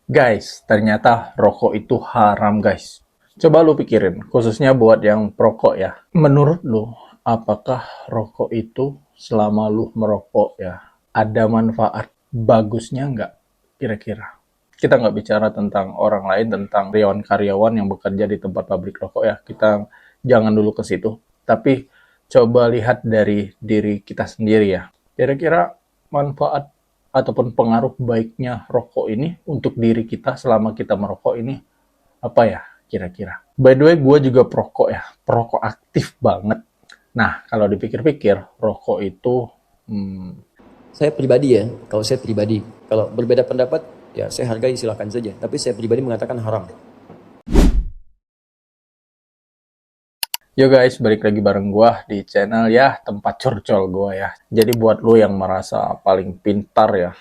Guys, ternyata rokok itu haram, guys. Coba lu pikirin, khususnya buat yang perokok ya. Menurut lu, apakah rokok itu selama lu merokok ya, ada manfaat bagusnya nggak kira-kira? Kita nggak bicara tentang orang lain, tentang karyawan-karyawan yang bekerja di tempat pabrik rokok ya. Kita jangan dulu ke situ. Tapi coba lihat dari diri kita sendiri ya. Kira-kira manfaat ataupun pengaruh baiknya rokok ini untuk diri kita selama kita merokok ini apa ya kira-kira? By the way, gue juga perokok ya, perokok aktif banget. Nah, kalau dipikir-pikir, rokok itu hmm, Saya pribadi ya, kalau saya pribadi, kalau berbeda pendapat, ya saya hargai silakan saja. Tapi saya pribadi mengatakan haram. yo guys, balik lagi bareng gue di channel ya tempat curcol gue ya. Jadi buat lo yang merasa paling pintar ya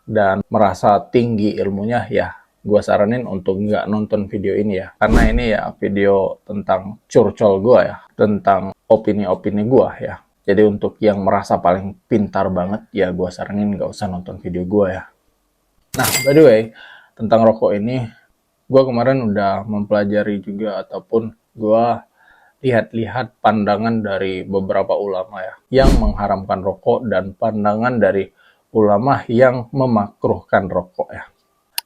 dan merasa tinggi ilmunya ya, gue saranin untuk nggak nonton video ini ya. Karena ini ya video tentang curcol gue ya, tentang opini-opini gue ya. Jadi untuk yang merasa paling pintar banget ya, gue saranin nggak usah nonton video gue ya. Nah, by the way, tentang rokok ini, gue kemarin udah mempelajari juga ataupun gue lihat-lihat pandangan dari beberapa ulama ya yang mengharamkan rokok dan pandangan dari ulama yang memakruhkan rokok ya.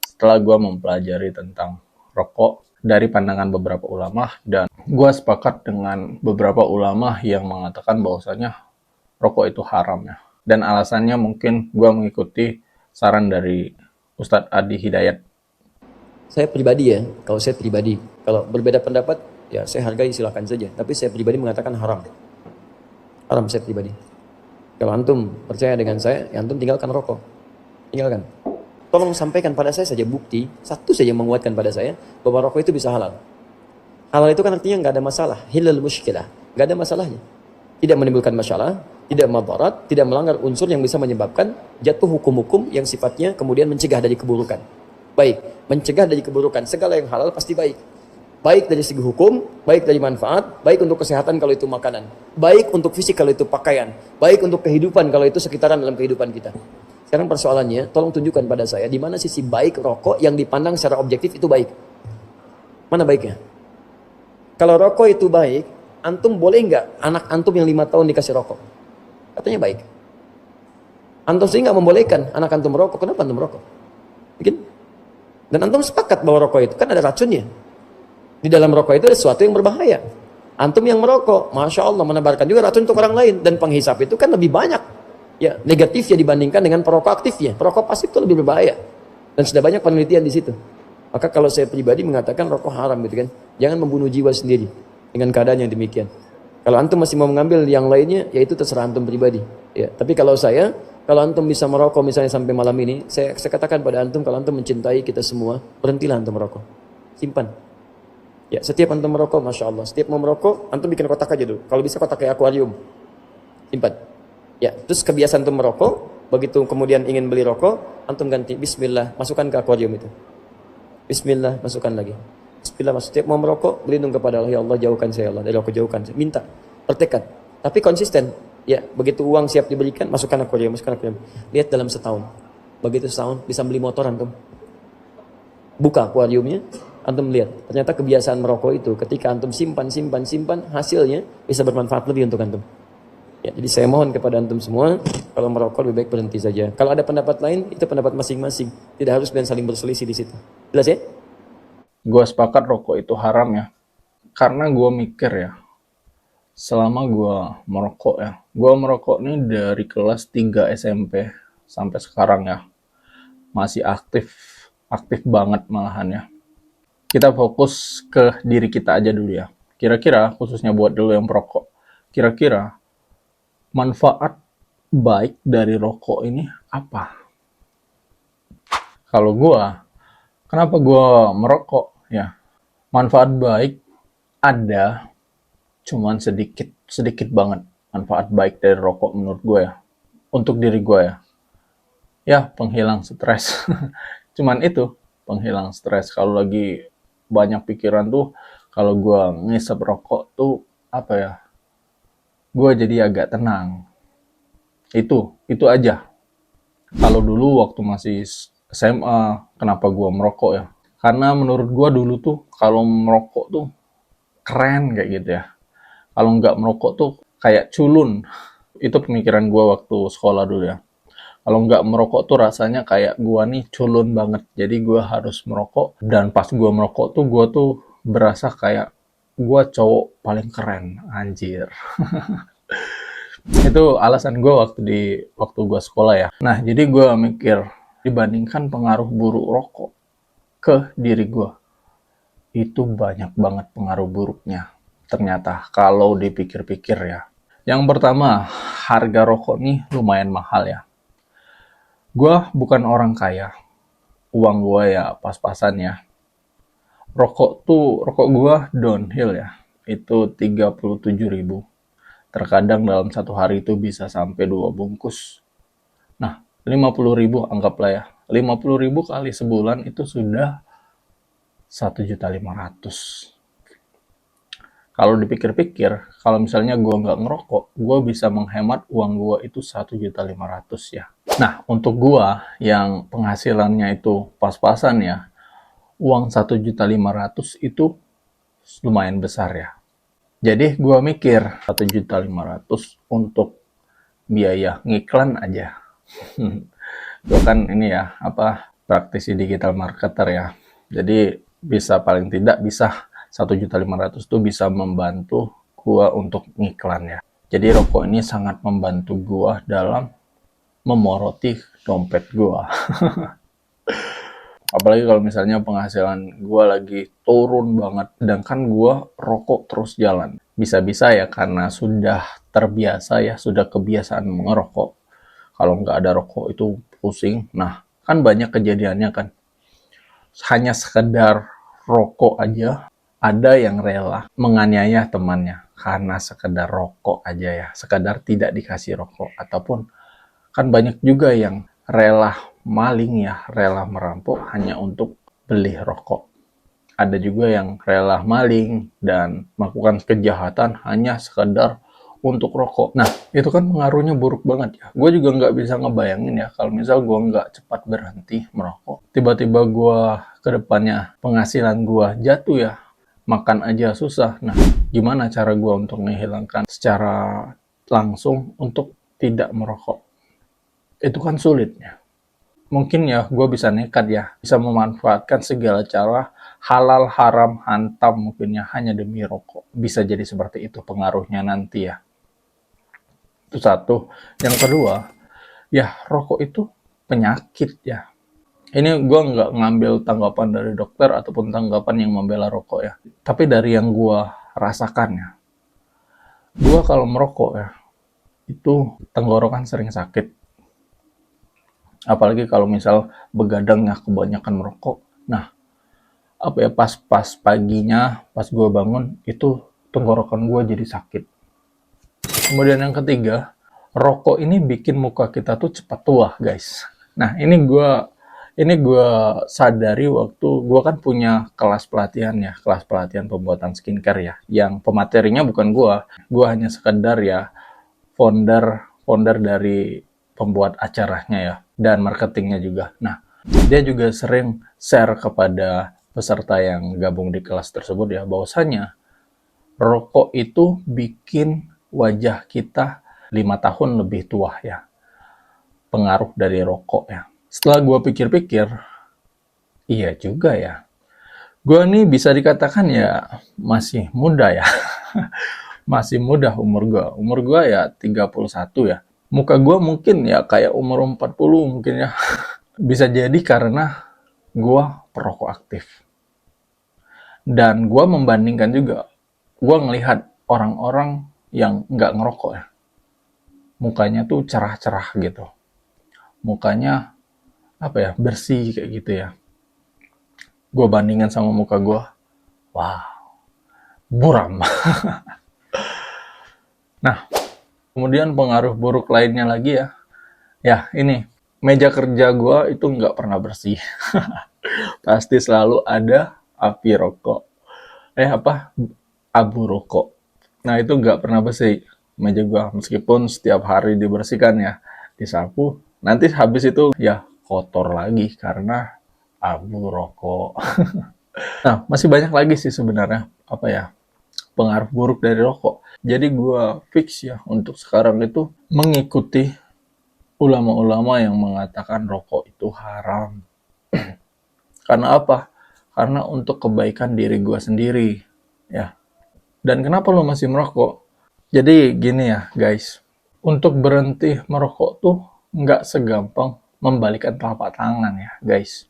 Setelah gue mempelajari tentang rokok dari pandangan beberapa ulama, dan gue sepakat dengan beberapa ulama yang mengatakan bahwasanya rokok itu haram ya. Dan alasannya mungkin gue mengikuti saran dari Ustadz Adi Hidayat. Saya pribadi ya, kalau saya pribadi, kalau berbeda pendapat, ya saya hargai silakan saja. Tapi saya pribadi mengatakan haram. Haram saya pribadi. Kalau antum percaya dengan saya, ya antum tinggalkan rokok. Tinggalkan. Tolong sampaikan pada saya saja bukti, satu saja yang menguatkan pada saya, bahwa rokok itu bisa halal. Halal itu kan artinya nggak ada masalah. Hilal muskilah. Nggak ada masalahnya. Tidak menimbulkan masalah, tidak madarat, tidak melanggar unsur yang bisa menyebabkan jatuh hukum-hukum yang sifatnya kemudian mencegah dari keburukan. Baik, mencegah dari keburukan. Segala yang halal pasti baik. Baik dari segi hukum, baik dari manfaat, baik untuk kesehatan kalau itu makanan, baik untuk fisik kalau itu pakaian, baik untuk kehidupan kalau itu sekitaran dalam kehidupan kita. Sekarang persoalannya, tolong tunjukkan pada saya di mana sisi baik rokok yang dipandang secara objektif itu baik. Mana baiknya? Kalau rokok itu baik, antum boleh nggak anak antum yang 5 tahun dikasih rokok? Katanya baik. Antum sendiri nggak membolehkan anak antum merokok. Kenapa antum merokok? Bikin? Dan antum sepakat bahwa rokok itu kan ada racunnya. Di dalam rokok itu ada sesuatu yang berbahaya. Antum yang merokok, Masya Allah, menebarkan juga racun untuk orang lain. Dan penghisap itu kan lebih banyak ya negatifnya dibandingkan dengan perokok aktifnya. Perokok pasif itu lebih berbahaya. Dan sudah banyak penelitian di situ. Maka kalau saya pribadi mengatakan rokok haram gitu kan. Jangan membunuh jiwa sendiri dengan keadaan yang demikian. Kalau antum masih mau mengambil yang lainnya, ya itu terserah antum pribadi. Ya, tapi kalau antum bisa merokok misalnya sampai malam ini, saya katakan pada antum, kalau antum mencintai kita semua, berhentilah antum merokok. Simpan. Ya, setiap antum merokok, Masya Allah. Setiap mau merokok, antum bikin kotak aja dulu. Kalau bisa kotak kayak akuarium. Simpan. Ya, terus kebiasaan antum merokok, begitu kemudian ingin beli rokok, antum ganti Bismillah, masukkan ke akuarium itu. Bismillah, masukkan lagi. Bismillah, setiap mau merokok, berlindung kepada Allah. Ya Allah, jauhkan saya Allah. Dari rokok jauhkan saya. Minta, bertekad. Tapi konsisten. Ya, begitu uang siap diberikan, masukkan akuarium, masukkan akuarium. Lihat dalam setahun. Begitu setahun, bisa beli motor antum. Buka akuariumnya, antum lihat. Ternyata kebiasaan merokok itu, ketika antum simpan, hasilnya bisa bermanfaat lebih untuk antum. Ya, jadi saya mohon kepada antum semua, kalau merokok lebih baik berhenti saja. Kalau ada pendapat lain, itu pendapat masing-masing. Tidak harus dan saling berselisih di situ. Jelas ya? Gue sepakat rokok itu haram ya, karena gue mikir ya, selama gue merokok ya, gue merokok nih dari kelas 3 SMP sampai sekarang ya, masih aktif, aktif banget malahan ya. Kita fokus ke diri kita aja dulu ya. Kira-kira, khususnya buat dulu yang perokok, kira-kira manfaat baik dari rokok ini apa? Kalau gue, kenapa gue merokok ya? Manfaat baik ada, cuman sedikit, sedikit banget manfaat baik dari rokok menurut gue ya. Untuk diri gue ya. Ya, penghilang stres. Cuman itu, penghilang stres. Kalau lagi banyak pikiran tuh, kalau gue ngisep rokok tuh, apa ya, gue jadi agak tenang. Itu aja. Kalau dulu waktu masih SMA, kenapa gue merokok ya? Karena menurut gue dulu tuh kalau merokok tuh keren kayak gitu ya. Kalau nggak merokok tuh kayak culun. Itu pemikiran gue waktu sekolah dulu ya. Kalau nggak merokok tuh rasanya kayak gue nih culun banget. Jadi gue harus merokok. Dan pas gue merokok tuh gue tuh berasa kayak gue cowok paling keren. Anjir. Itu alasan gue waktu gue sekolah ya. Nah, jadi gue mikir dibandingkan pengaruh buruk rokok ke diri gue, itu banyak banget pengaruh buruknya. Ternyata kalau dipikir-pikir ya. Yang pertama, harga rokok nih lumayan mahal ya. Gue bukan orang kaya, uang gue ya pas-pasan ya. Rokok gue downhill ya, itu 37.000. Terkadang dalam satu hari itu bisa sampai 2 bungkus. Nah, 50.000 anggaplah ya. 50.000 kali sebulan itu sudah 1.500.000. Kalau dipikir-pikir, kalau misalnya gue nggak ngerokok, gue bisa menghemat uang gue itu 1.500.000 ya. Nah, untuk gue yang penghasilannya itu pas-pasan ya, uang 1.500.000 itu lumayan besar ya. Jadi gue mikir 1.500.000 untuk biaya ngiklan aja. Gue kan ini ya, praktisi digital marketer ya. Jadi bisa paling tidak bisa 1.500.000 tuh bisa membantu gua untuk ngiklan ya. Jadi rokok ini sangat membantu gua dalam memoroti dompet gua. Apalagi kalau misalnya penghasilan gua lagi turun banget, sedangkan gua rokok terus jalan. Bisa-bisa ya karena sudah terbiasa ya, sudah kebiasaan ngerokok. Kalau nggak ada rokok itu pusing. Nah, kan banyak kejadiannya kan. Hanya sekedar rokok aja, ada yang rela menganiaya temannya karena sekedar rokok aja ya, sekedar tidak dikasih rokok. Ataupun kan banyak juga yang rela maling ya, rela merampok hanya untuk beli rokok. Ada juga yang rela maling dan melakukan kejahatan hanya sekedar untuk rokok. Nah, itu kan pengaruhnya buruk banget ya. Gue juga nggak bisa ngebayangin ya, kalau misal gue nggak cepat berhenti merokok, tiba-tiba gue ke depannya penghasilan gue jatuh ya, makan aja susah. Nah, gimana cara gue untuk menghilangkan secara langsung untuk tidak merokok? Itu kan sulitnya. Mungkin ya gue bisa nekat ya, bisa memanfaatkan segala cara halal haram hantam mungkin ya hanya demi rokok. Bisa jadi seperti itu pengaruhnya nanti ya. Itu satu. Yang kedua, ya rokok itu penyakit ya. Ini gue nggak ngambil tanggapan dari dokter ataupun tanggapan yang membela rokok ya. Tapi dari yang gue rasakan ya. Gue kalau merokok ya, itu tenggorokan sering sakit. Apalagi kalau misal begadang ya kebanyakan merokok. Nah, pas paginya, pas gue bangun, itu tenggorokan gue jadi sakit. Kemudian yang ketiga, rokok ini bikin muka kita tuh cepat tua, guys. Nah, ini gue sadari waktu gue kan punya kelas pelatihan ya, kelas pelatihan pembuatan skincare ya, yang pematerinya bukan gue hanya sekedar ya founder dari pembuat acaranya ya, dan marketingnya juga. Nah, dia juga sering share kepada peserta yang gabung di kelas tersebut ya, bahwasanya rokok itu bikin wajah kita 5 tahun lebih tua ya. Pengaruh dari rokok ya. Setelah gue pikir-pikir, iya juga ya. Gue nih bisa dikatakan ya masih muda ya. Masih muda umur gue. Umur gue ya 31 ya. Muka gue mungkin ya kayak umur 40 mungkin ya. Bisa jadi karena gue perokok aktif. Dan gue membandingkan juga. Gue ngelihat orang-orang yang nggak ngerokok ya. Mukanya tuh cerah-cerah gitu. Mukanya bersih kayak gitu ya. Gue bandingkan sama muka gue. Wah, buram. Nah, kemudian pengaruh buruk lainnya lagi ya. Ya, ini. Meja kerja gue itu nggak pernah bersih. Pasti selalu ada api rokok. Abu rokok. Nah, itu nggak pernah bersih meja gue. Meskipun setiap hari dibersihkan ya, disapu. Nanti habis itu ya kotor lagi karena abu rokok. Nah, masih banyak lagi sih sebenarnya pengaruh buruk dari rokok. Jadi gue fix ya untuk sekarang itu mengikuti ulama-ulama yang mengatakan rokok itu haram. Karena apa? Karena untuk kebaikan diri gue sendiri, ya. Dan kenapa lo masih merokok? Jadi gini ya guys, untuk berhenti merokok tuh nggak segampang membalikkan telapak tangan ya guys.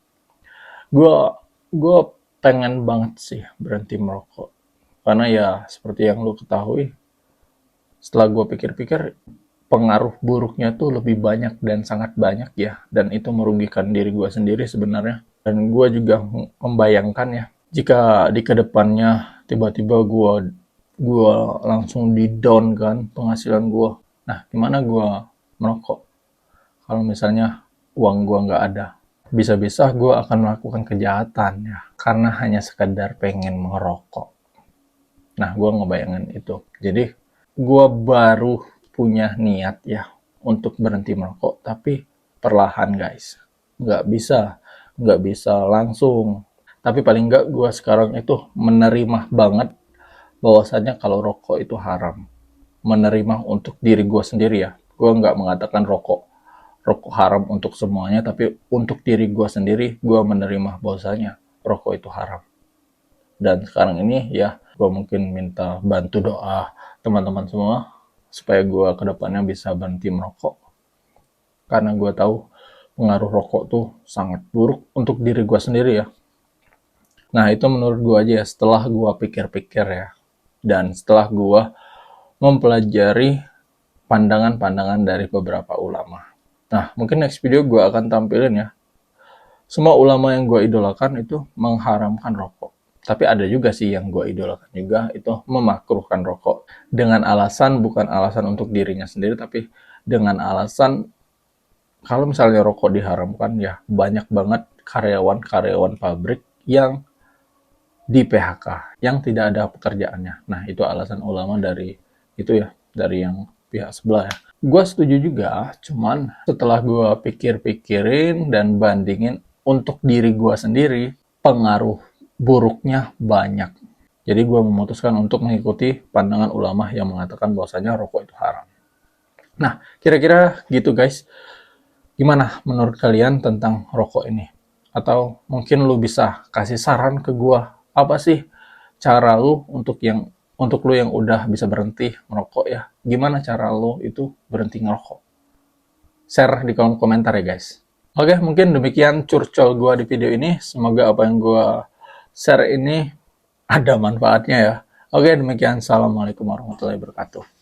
Gue gue pengen banget sih berhenti merokok. Karena ya seperti yang lo ketahui, setelah gue pikir-pikir, pengaruh buruknya tuh lebih banyak dan sangat banyak ya. Dan itu merugikan diri gue sendiri sebenarnya. Dan gue juga membayangkan ya, jika di kedepannya tiba-tiba gue langsung di down kan penghasilan gue. Nah, gimana gue merokok? Kalau misalnya uang gue nggak ada, bisa-bisa gue akan melakukan kejahatan ya, karena hanya sekedar pengen merokok. Nah, gue ngebayangin itu. Jadi, gue baru punya niat ya untuk berhenti merokok, tapi perlahan guys. Nggak bisa langsung. Tapi paling nggak gue sekarang itu menerima banget bahwasannya kalau rokok itu haram. Menerima untuk diri gue sendiri ya. Gue nggak mengatakan rokok haram untuk semuanya, tapi untuk diri gue sendiri, gue menerima bahwasanya rokok itu haram. Dan sekarang ini ya, gue mungkin minta bantu doa teman-teman semua, supaya gue kedepannya bisa berhenti merokok. Karena gue tahu pengaruh rokok tuh sangat buruk untuk diri gue sendiri ya. Nah itu menurut gue aja ya, setelah gue pikir-pikir ya, dan setelah gue mempelajari pandangan-pandangan dari beberapa ulama. Nah, mungkin next video gue akan tampilin ya. Semua ulama yang gue idolakan itu mengharamkan rokok. Tapi ada juga sih yang gue idolakan juga itu memakruhkan rokok. Dengan alasan, bukan alasan untuk dirinya sendiri, tapi dengan alasan kalau misalnya rokok diharamkan ya banyak banget karyawan-karyawan pabrik yang di PHK, yang tidak ada pekerjaannya. Nah, itu alasan ulama dari itu ya, dari yang pihak sebelah ya. Gue setuju juga, cuman setelah gue pikir-pikirin dan bandingin untuk diri gue sendiri, pengaruh buruknya banyak. Jadi gue memutuskan untuk mengikuti pandangan ulama yang mengatakan bahwasanya rokok itu haram. Nah, kira-kira gitu guys. Gimana menurut kalian tentang rokok ini? Atau mungkin lu bisa kasih saran ke gue, apa sih cara lu untuk lu yang udah bisa berhenti merokok ya? Gimana cara lu itu berhenti ngerokok? Share di kolom komentar ya guys. Oke, mungkin demikian curcol gue di video ini. Semoga apa yang gue share ini ada manfaatnya ya. Oke, demikian. Assalamualaikum warahmatullahi wabarakatuh.